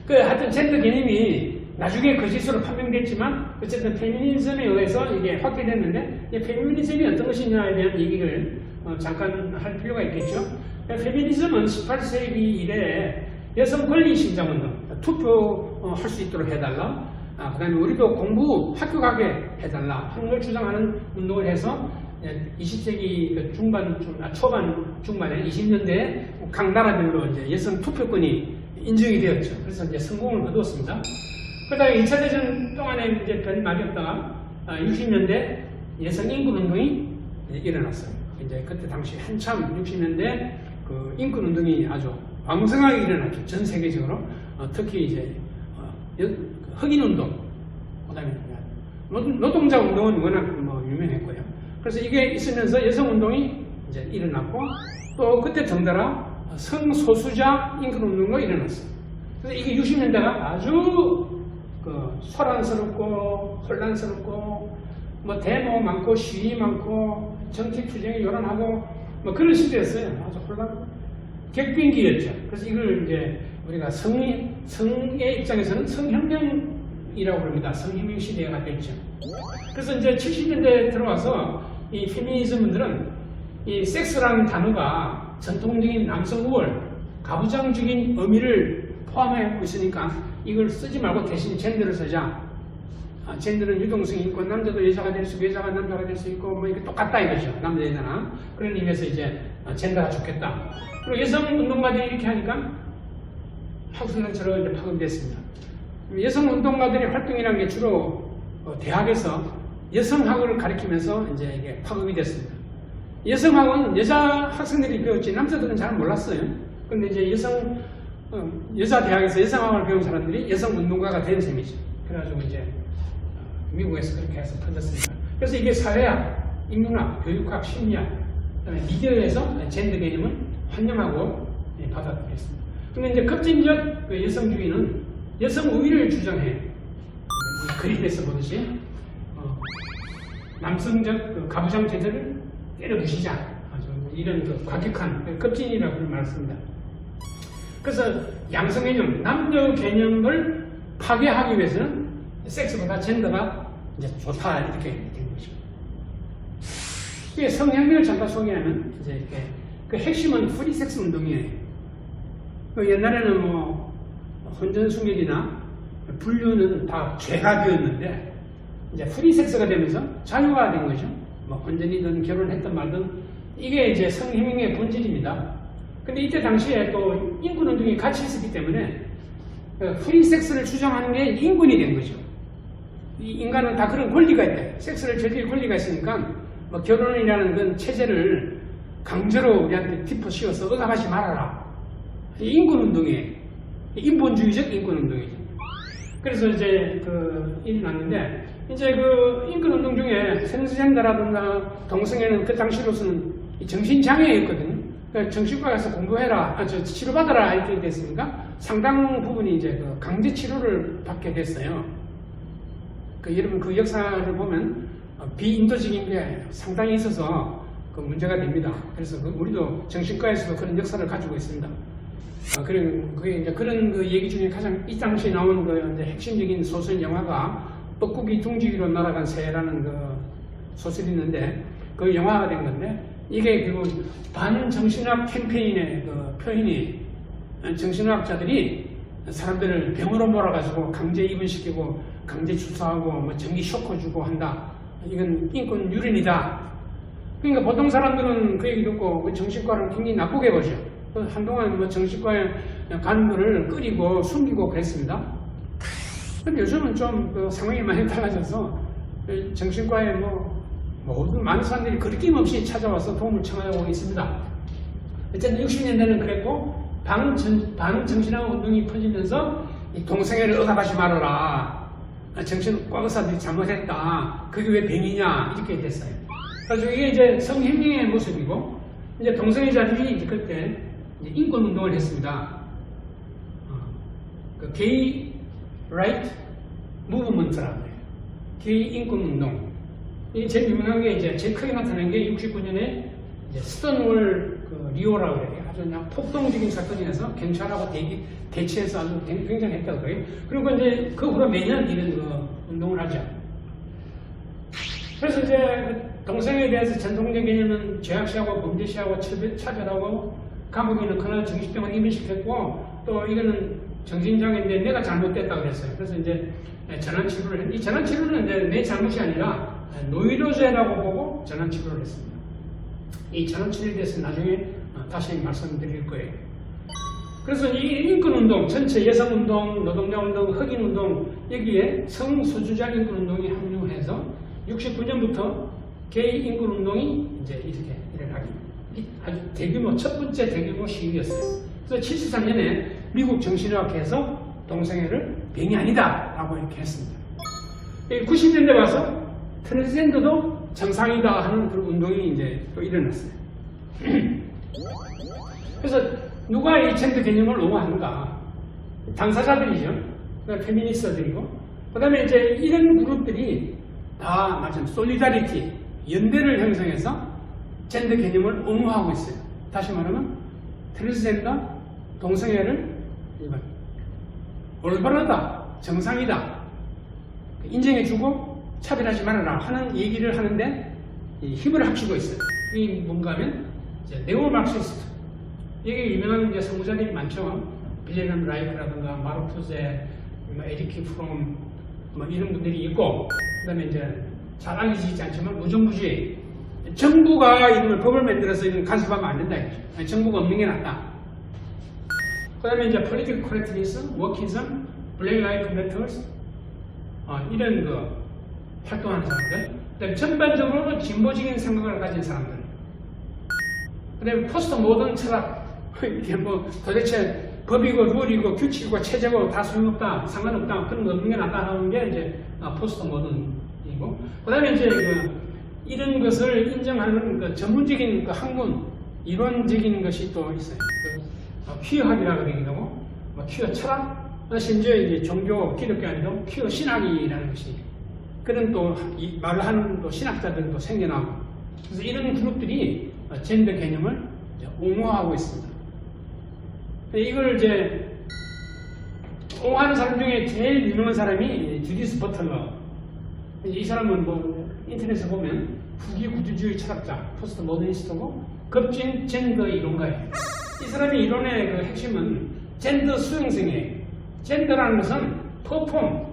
하여튼 젠더 개념이 나중에 거짓으로 판명됐지만 어쨌든 페미니즘에 의해서 이게 확대됐는데 이 페미니즘이 어떤 것이냐에 대한 얘기를 잠깐 할 필요가 있겠죠. 페미니즘은 18세기 이래 여성 권리 신장운동, 투표할 수 있도록 해달라. 그 다음에 우리도 공부, 학교 가게 해달라 하는 걸 주장하는 운동을 해서 20세기 초반, 중반에 20년대에 각 나라별로 이제 여성 투표권이 인정이 되었죠. 그래서 이제 성공을 거두었습니다. 그 다음에 2차 대전 동안에 이제 별 말이 없다가 60년대 여성 인권 운동이 일어났어요. 이제 그때 당시 한참 60년대 그 인권 운동이 아주 왕성하게 일어났죠. 전 세계적으로. 특히 이제 흑인 운동, 그 다음에 노동자 운동은 워낙 유명했고요. 그래서 이게 있으면서 여성 운동이 이제 일어났고 또 그때 덩달아 성소수자 인권 운동도 일어났어요. 그래서 이게 60년대가 아주 소란스럽고 혼란스럽고 데모 많고 시위 많고 정치 투쟁이 요란하고 그런 시대였어요. 아주 격변기였죠. 그래서 이걸 이제 우리가 성의 입장에서는 성혁명이라고 부릅니다. 성혁명 시대가 됐죠. 그래서 이제 70년대에 들어와서 이 페미니즘들은 이 섹스라는 단어가 전통적인 남성 우월, 가부장적인 의미를 포함하고 있으니까 이걸 쓰지 말고 대신 젠더를 쓰자. 젠더는 유동성이 있고 남자도 여자가 될 수 있고 여자가 남자가 될 수 있고 이게 똑같다 이거죠. 남자 여자나 그런 의미에서 이제 젠더가 좋겠다. 그리고 여성 운동가들이 이렇게 하니까 학술단체로 이제 파급됐습니다. 여성 운동가들의 활동이라는 게 주로 대학에서 여성학을 가리키면서 이제 이게 파급이 됐습니다. 여성학은 여자 학생들이 배웠지 남자들은 잘 몰랐어요. 근데 이제 여자 대학에서 여성학을 배운 사람들이 여성 운동가가 된 셈이죠. 그래가지고 이제 미국에서 그렇게 해서 퍼졌습니다. 그래서 이게 사회학, 인문학, 교육학, 심리학, 그다음에 미디어에서 젠더 개념을 환영하고 받아들였습니다. 근데 이제 급진적 여성주의는 여성 우위를 주장해요. 그림에서 보듯이 남성적 가부장 제도를 때려부시자. 이런 과격한 급진이라고 말했습니다. 그래서 양성 개념, 남녀 개념을 파괴하기 위해서는 섹스보다 젠더가 이제 좋다 이렇게 된 거죠. 이게 성혁명을 잠깐 소개하면 이제 이렇게 그 핵심은 프리섹스 운동이에요. 옛날에는 혼전수멸이나 분류는 다 죄가 되었는데 이제 프리섹스가 되면서 자유가 된 거죠. 혼전이든 결혼했든 말든 이게 이제 성혁명의 본질입니다. 근데 이때 당시에 또 인권운동이 같이 있었기 때문에 프리섹스를 주장하는 게 인권이 된 거죠. 이 인간은 다 그런 권리가 있다. 섹스를 즐길 권리가 있으니까 결혼이라는 건 체제를 강제로 우리한테 짚어 씌워서 억압하지 말아라. 이 인권운동이에요. 인본주의적 인권운동이죠. 그래서 이제 일이 났는데 이제 인권운동 중에 성전자라든가 동성애는 그 당시로서는 정신장애였거든요. 그러니까 정신과 가서 공부해라, 치료받아라 이렇게 됐으니까 상당 부분이 이제 강제 치료를 받게 됐어요. 여러분 그 역사를 보면 비인도적인 게 상당히 있어서 문제가 됩니다. 그래서 우리도 정신과에서도 그런 역사를 가지고 있습니다. 그게 이제 그런 얘기 중에 가장 이 당시에 나온 이제 핵심적인 소설 영화가 뻐꾸기 둥지기로 날아간 새라는 소설이 있는데 그 영화가 된 건데 이게 결국 반정신학 캠페인의 표현이 정신학자들이 사람들을 병으로 몰아가지고 강제 입원시키고 강제 주사하고 전기 쇼크 주고 한다. 이건 인권 유린이다. 그러니까 보통 사람들은 그 얘기 듣고 정신과를 굉장히 나쁘게 보죠. 한동안 정신과에 가는 거를 끓이고 숨기고 그랬습니다. 근데 요즘은 좀 상황이 많이 달라져서 정신과에 모든 많은 사람들이 거리낌없이 찾아와서 도움을 청하고 있습니다. 어쨌든 60년대는 그랬고 반정신학 운동이 퍼지면서 동성애를 억압하지 말아라. 정신과 의사들이 잘못했다. 그게 왜 병이냐 이렇게 됐어요. 그래서 이게 이제 성혁명의 모습이고 이제 동성애자들이 이제 그때 이제 인권 운동을 했습니다. 게이 라이트 무브먼트라고 해요. 게이 인권 운동. 이게 제일 유명한 게 이제 제일 크게 나타난 게 69년에 이제 스톤월 리오라고 해요. 아주 그냥 폭동적인 사건이어서 경찰하고 대치해서 아주 굉장했다고 그래요. 그리고 이제 그 후로 매년 이런 그 운동을 하죠. 그래서 이제 동성애에 대해서 전통적 개념은 죄악시하고 범죄시하고 차별하고 감옥에 넣거나 정신병원 입원시켰고 또 이거는 정신장애인데 내가 잘못됐다고 그랬어요. 그래서 이제 전환치료를 했는데 이 전환치료는 이제 내 잘못이 아니라 노이로제라고 보고 전환치료를 했습니다. 이 전환치료에 대해서 나중에 다시 말씀드릴 거예요. 그래서 이 인권운동, 전체 여성운동, 노동자운동, 흑인운동 여기에 성소수자 인권운동이 합류해서 69년부터 게이 인권운동이 이제 이렇게 일어나기 아주 대규모 첫 번째 대규모 시위였어요. 그래서 73년에 미국 정신의학회에서 동성애를 병이 아니다 라고 이렇게 했습니다. 90년대 와서 트랜스젠더도 정상이다 하는 그런 운동이 이제 또 일어났어요. 그래서 누가 이 젠더 개념을 옹호하는가? 당사자들이죠. 페미니스트들이고. 그 다음에 이제 이런 그룹들이 다 마찬가지로 솔리다리티, 연대를 형성해서 젠더 개념을 옹호하고 있어요. 다시 말하면 트랜스젠더, 동성애를 올바르다, 정상이다, 인정해주고 차별하지 말아라 하는 얘기를 하는데 힘을 합치고 있어요. 이게 뭔가 하면 네오 마르크시스트. 이게 유명한 이제 선구자들이 많죠. 빌레름 라이크라든가 마르크세, 에리키 프롬 이런 분들이 있고, 그 다음에 이제 잘 알려지지 않지만 무정부주의. 정부가 이런 법을 만들어서 이런 간섭하면 안 된다 이거죠. 정부가 없는 게 낫다. 그 다음에 이제 political correctness, wokeism, black lives matters 이런 그 활동하는 사람들. 그 다음에 전반적으로 진보적인 생각을 가진 사람들. 그 다음에 포스트 모던 철학. 이게 뭐 도대체 법이고 룰이고 규칙이고 체제고 다 소용없다, 상관없다, 그런 거 없는 게 낫다 하는 게 이제 포스트 모던이고. 그 다음에 이제 이런 것을 인정하는 그 전문적인 그 학문, 이론적인 것이 또 있어요. 퀴어학이라고 그러기도 하고, 퀴어 철학, 심지어 이제 종교, 기독교 아니고 퀴어 신학이라는 것이 그런 또 말을 하는 또 신학자들도 생겨나고. 그래서 이런 그룹들이 젠더 개념을 옹호하고 있습니다. 이걸 이제 옹호하는 사람 중에 제일 유명한 사람이 주디스 버틀러. 이 사람은 뭐 인터넷에 보면 후기 구조주의 철학자, 포스트 모더니스트고 급진 젠더 이론가예요. 이 사람의 이론의 그 핵심은 젠더 수용성이에요. 젠더라는 것은 퍼폼,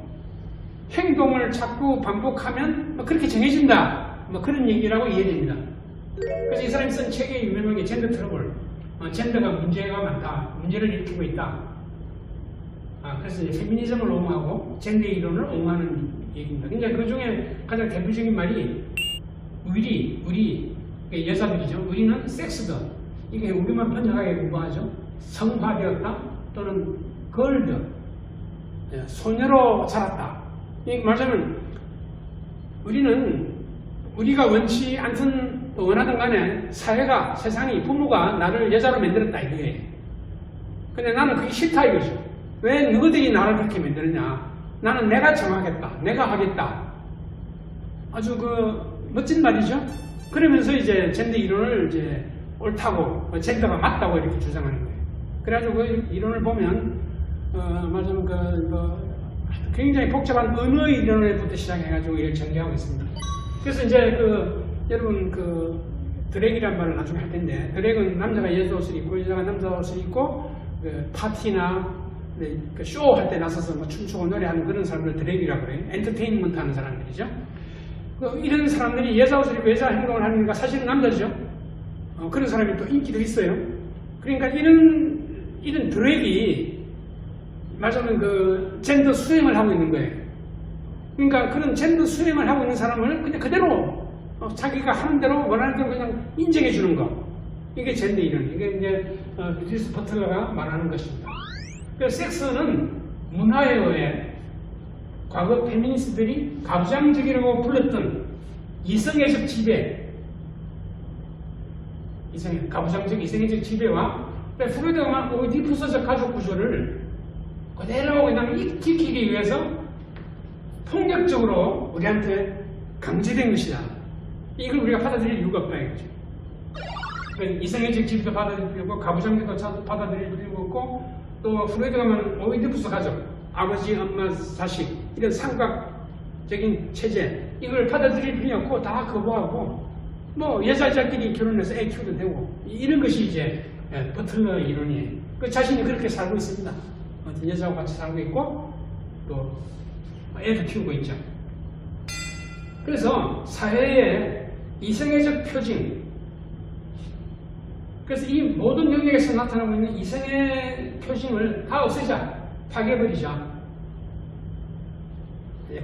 행동을 자꾸 반복하면 그렇게 정해진다. 그런 얘기라고 이해됩니다. 그래서 이 사람이 쓴 책에 유명한 게 젠더 트러블. 젠더가 문제가 많다. 문제를 일으키고 있다. 그래서 이제 페미니즘을 옹호하고 젠더 이론을 옹호하는 얘기입니다. 그러니까 그 중에 가장 대표적인 말이 우리 여자들이죠. 우리는 섹스다. 이게 우리만 번역하게 공부하죠. 성화되었다 또는 걸드, 소녀로 자랐다. 이 말하자면 우리가 원치 않든 원하든 간에 사회가, 세상이, 부모가 나를 여자로 만들었다 이거예요. 근데 나는 그게 싫다 이거죠. 왜 너희들이 나를 그렇게 만드느냐. 나는 내가 정하겠다. 내가 하겠다. 아주 그 멋진 말이죠. 그러면서 이제 젠더 이론을 이제 옳다고, 젠더가 맞다고 이렇게 주장하는 거예요. 그래가지고 그 이론을 보면 말하자면 굉장히 복잡한 언어 이론에부터 시작해가지고 이걸 전개하고 있습니다. 그래서 이제 여러분 드랙이란 말을 나중에 할 텐데, 드랙은 남자가 여자 옷을 입고 여자가 남자 옷을 입고 파티나 쇼 할 때 나서서 춤추고 노래하는 그런 사람들 드랙이라고 그래요. 엔터테인먼트 하는 사람들이죠. 이런 사람들이 여자 옷을 입고 여자 행동을 하니까 사실은 남자죠. 그런 사람이 또 인기도 있어요. 그러니까 이런 드랙이 말하자면 젠더 수행을 하고 있는 거예요. 그러니까 그런 젠더 수행을 하고 있는 사람을 그냥 그대로 자기가 하는 대로 원하는 대로 그냥 인정해 주는 거. 이게 젠더 이론. 이게 이제 주디스 버틀러가 말하는 것입니다. 그래서 섹스는 문화에 의해 과거 페미니스트들이 가부장적이라고 불렀던 이성애적 지배, 가부장적 이성애적 지배와 프로이드가 오이디푸스적 가족 구조를 그대로 그냥 지키기 위해서 폭력적으로 우리한테 강제된 것이다. 이걸 우리가 받아들일 이유가 없다 이거죠. 그러니까 이성애적 지위도 받아들일 필요가 없고 가부장제도 받아들일 필요가 없고 또 프로이드 가면 오이디푸스 가족, 아버지, 엄마, 자식 이런 삼각적인 체제 이걸 받아들일 필요 없고 다 거부하고 뭐 여자자끼리 결혼해서 애 키워도 되고 이런 것이 이제 버틀러 이론이에요. 그 자신이 그렇게 살고 있습니다. 여자하고 같이 살고 있고 또 애도 키우고 있죠. 그래서 사회의 이성애적 표징, 그래서 이 모든 영역에서 나타나고 있는 이성의 표징을 다 없애자, 파괴해버리자.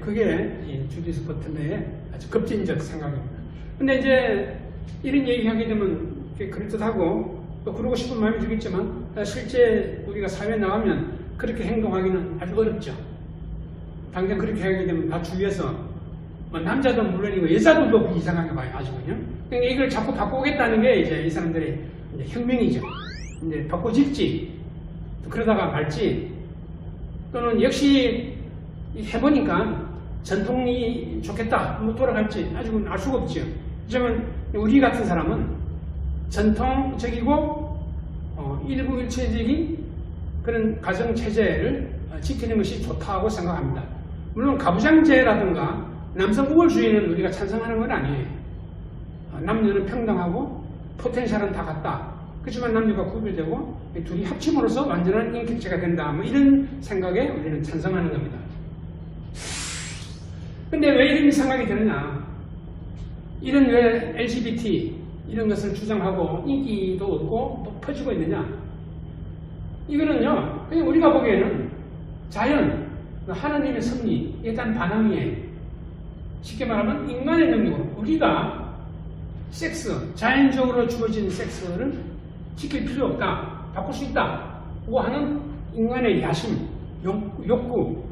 그게 이 주디스 버틀러의 아주 급진적 생각입니다. 근데 이제 이런 얘기하게 되면 그럴듯하고 또 그러고 싶은 마음이 들겠지만 실제 우리가 사회에 나가면 그렇게 행동하기는 아주 어렵죠. 당장 그렇게 하게 되면 다 주위에서 뭐 남자도 물론이고 여자들도 이상하게 봐요. 아직은요. 그러니까 이걸 자꾸 바꾸겠다는 게 이제 이 사람들의 이제 혁명이죠. 이제 바꿔질지 그러다가 말지 또는 역시 해보니까 전통이 좋겠다 뭐 돌아갈지 아직은 알 수가 없죠. 하지만 우리 같은 사람은 전통적이고 일부일체적인 그런 가정체제를 지키는 것이 좋다고 생각합니다. 물론 가부장제라든가 남성 우월주의는 우리가 찬성하는 건 아니에요. 남녀는 평등하고 포텐셜은 다 같다. 그렇지만 남녀가 구별되고 둘이 합침으로써 완전한 인격체가 된다. 뭐 이런 생각에 우리는 찬성하는 겁니다. 근데 왜 이런 생각이 드느냐? 이런 왜 LGBT 이런 것을 주장하고 인기도 얻고 또 퍼지고 있느냐? 이거는요, 그냥 우리가 보기에는 자연, 하나님의 섭리, 일단 반항이에요. 쉽게 말하면 인간의 능력으로 우리가 섹스, 자연적으로 주어진 섹스를 지킬 필요 없다, 바꿀 수 있다 고 하는 인간의 야심, 욕구,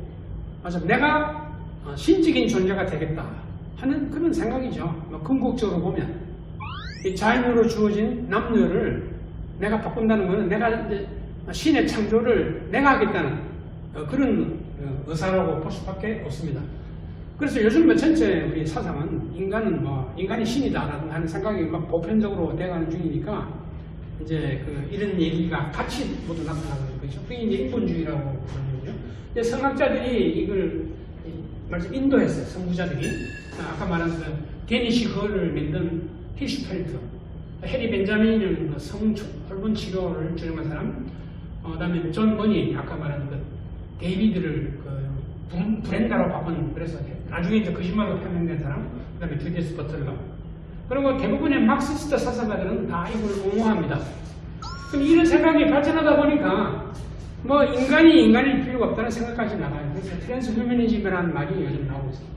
맞아, 내가 신적인 존재가 되겠다 하는 그런 생각이죠. 궁극적으로 보면 이 자연으로 주어진 남녀를 내가 바꾼다는 것은 내가 이제 신의 창조를 내가 하겠다는 그런 의사라고 볼 수밖에 없습니다. 그래서 요즘 전체 우리 사상은 인간이 신이다라는 하는 생각이 막 보편적으로 되어가는 중이니까 이제 이런 얘기가 같이 모두 나타나는 거죠. 그게 이제 인본주의라고 부르는군요. 이제 성학자들이 이걸 말씀 인도했어요. 선구자들이 아까 말한 데니시 거를 만든 히슈펠트, 해리 벤자민은 성hormone 치료를 주장한 사람, 그다음에 존 버니 아까 말한 데이비드를 브렌다로 바꾼 그래서 나중에 이제 거짓말로 표명된 사람, 그다음에 주디스 버틀러. 그리고 대부분의 막시스트 사상가들은 다 이걸 옹호합니다. 그럼 이런 생각이 발전하다 보니까 뭐 인간일 필요가 없다는 생각까지 나가요. 그래서 트랜스휴머니즘이라는 말이 요즘 나오고 있어요.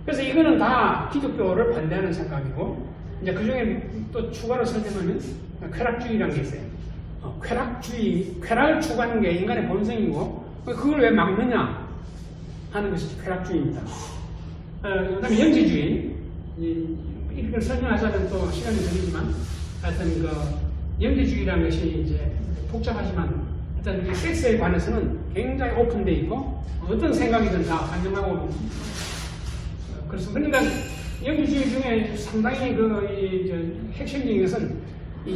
그래서 이거는 다 기독교를 반대하는 생각이고, 이제 그 중에 또 추가로 설명하면 쾌락주의라는 게 있어요. 쾌락을 추구하는 게 인간의 본성이고, 그걸 왜 막느냐 하는 것이 쾌락주의입니다. 그 다음에 영지주의. 이걸 설명하자면 또 시간이 걸리지만, 하여튼 영지주의라는 것이 이제 복잡하지만, 일단 섹스에 관해서는 굉장히 오픈되어 있고, 어떤 생각이든 다 반영하고, 그래서 그러니까 영지주의 중에 상당히 핵심적인 것은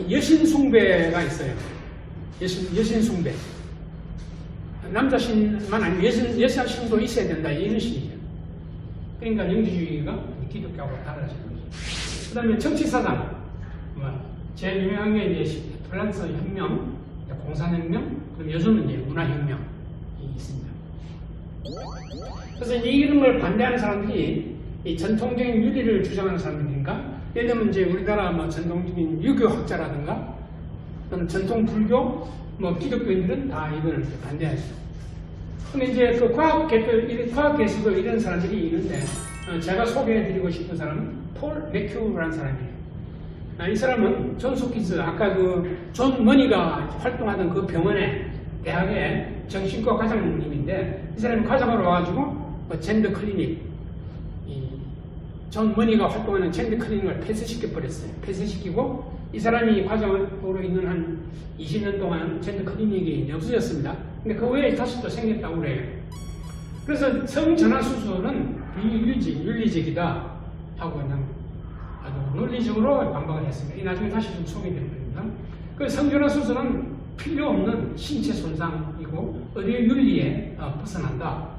여신 숭배가 있어요. 여신 숭배. 남자신만 아니고 여자신도 있어야 된다 이런 식이죠. 그러니까 영지주의가 기독교하고 다르다는 거죠. 그 다음에 정치사상. 제일 유명한 게 이제 프랑스 혁명, 공산혁명, 그리고 요즘은 이제 문화혁명이 있습니다. 그래서 이런 걸 반대하는 사람들이 이 전통적인 윤리를 주장하는 사람들인가? 예를 들면 이제 우리나라 전통적인 유교학자라든가 또는 전통 불교, 기독교인들은 다 이걸 반대하죠. 근데 이제 과학계에서도 이런 사람들이 있는데, 제가 소개해드리고 싶은 사람은 폴 맥큐라는 사람이에요. 이 사람은 존 홉킨스, 아까 존 머니가 활동하던 그 병원의 대학의 정신과 과장님인데, 이 사람이 과장으로 와가지고 젠더 클리닉, 존 머니가 활동하는 젠더 클리닉을 폐쇄시켜버렸어요. 폐쇄시키고 이 사람이 과장으로 있는 한 20년 동안 젠더 클리닉이 없어졌습니다. 근데 그 외에 다시 또 생겼다고 그래요. 그래서 성전환 수술은 비윤리적이다 하고 그냥 아주 논리적으로 반박을 했습니다. 이 나중에 다시 좀 소개되는 겁니다. 그 성전환 수술은 필요 없는 신체 손상이고 의료 윤리에 벗어난다.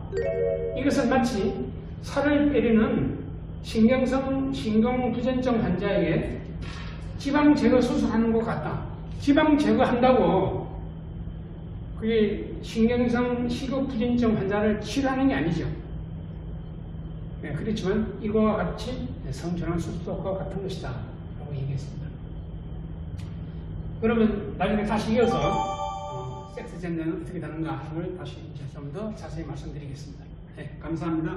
이것은 마치 살을 빼려는 신경성 신경부전증 환자에게 지방 제거 수술하는 것 같다. 지방 제거한다고 그게 신경성 식욕부전증 환자를 치료하는 게 아니죠. 네, 그렇지만 이거와 같이 성전환 수술도 그와 같은 것이다 라고 얘기했습니다. 그러면 나중에 다시 이어서 섹스 젠더는 어떻게 다른가 하는 걸 다시 좀 더 자세히 말씀드리겠습니다. 네, 감사합니다.